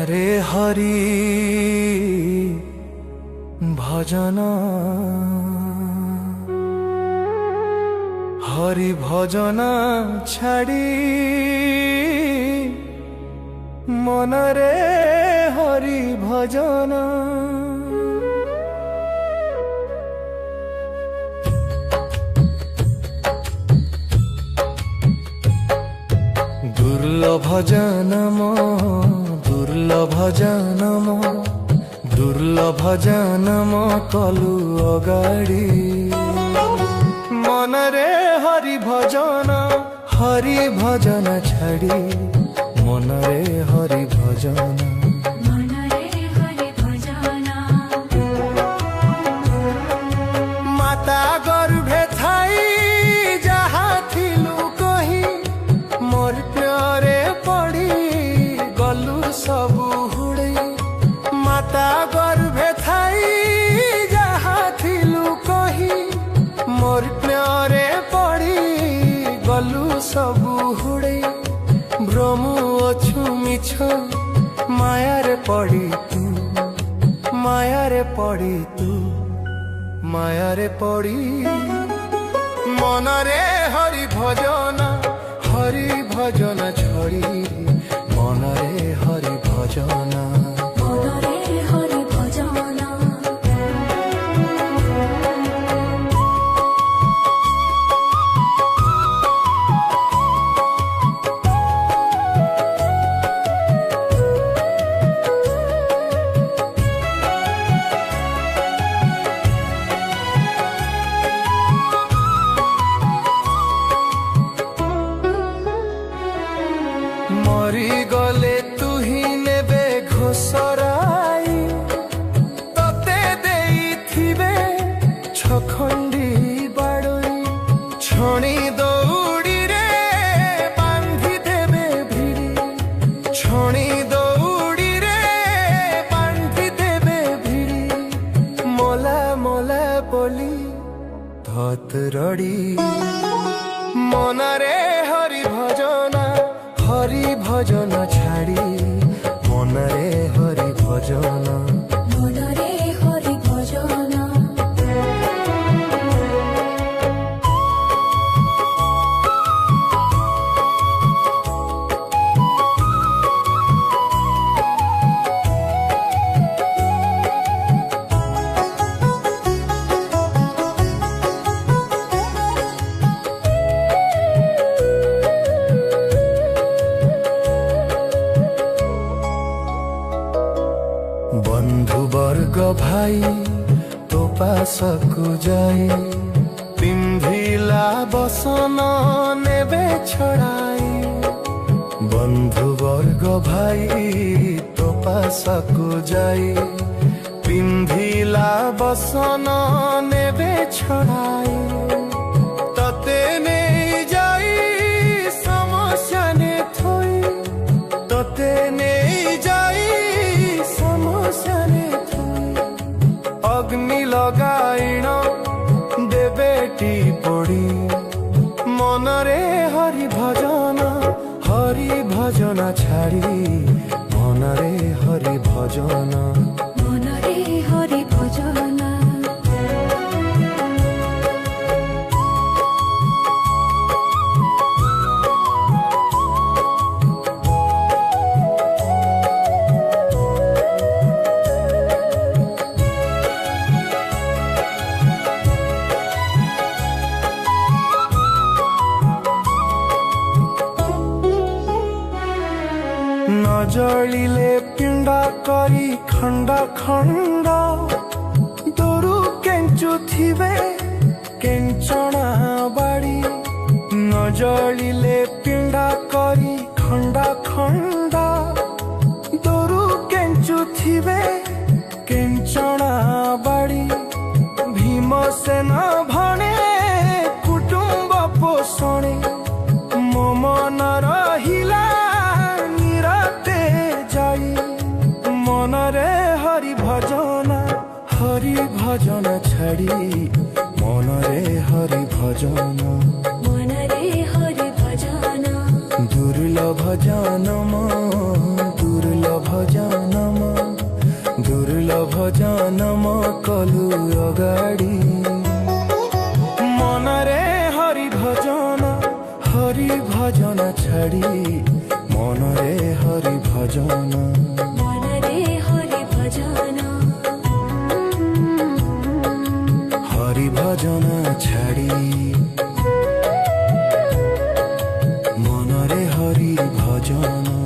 रे हरि भजन हरि भजन छाड़ी मन रे हरि भजन दुर्लभ जनम दुर्लभ जनम दुर्लभ जनम कलु अगाड़ी मन रे हरि भजन छाड़ी मन रे हरि भजन माता गर्भे थाई जहा थिलु कही मोर प्यारे पड़ी गलु सबु हुड़ी माता गर्भे थाई जहा थिलु कही मोर प्यारे पड़ी गलु सबु हुड़ी भ्रमु अछु मिछ मायारे पड़ी तू मायारे पड़ी तू मायारे पड़ी मन रे हरि भजन छड़ी मन रे हरि भजन मरी गले तुही नेबे घोसराई तते देइथिबे छखंडी बाड़ई छणी दौड़ी रे बांधी देबे भिड़ी छणी दौड़ी रे बांधी देबे भिड़ी मोला मोला बोली धत रड़ी मन रे हरि भजन छाड़ी मन रे हरि भजन बंधु वर्ग भाई तो पासकु जाई पिंधिला बसन नेबे छड़ाई बंधु वर्ग भाई तो पासकु जाई पिंधिला बसन नेबे छड़ाई तते नहीं जाई समस्या ने थोई तते नहीं जाई अग्नि लगाइण देबेटी पड़ी मन रे हरि भजन छाड़ी मन रे हरि भजन न जलिले पिंड करी खंड खंड दोरु केंचु थिबे केंचना बाड़ी न जलिले पिंड करी खंड खंड दोरु केंचु थिबे केंचना बाड़ी भीमसेन भने कुटुंब पोषणे मो मन रहिला मन रे हरि भजन छाड़ी मन रे हरि भजन दुर्लभ जनम दुर्लभ जन হরি ভজন ছাড়ি মনরে হরি ভজন মনরে হরি ভজন হরি ভজন ছাড়ি মনরে হরি ভজন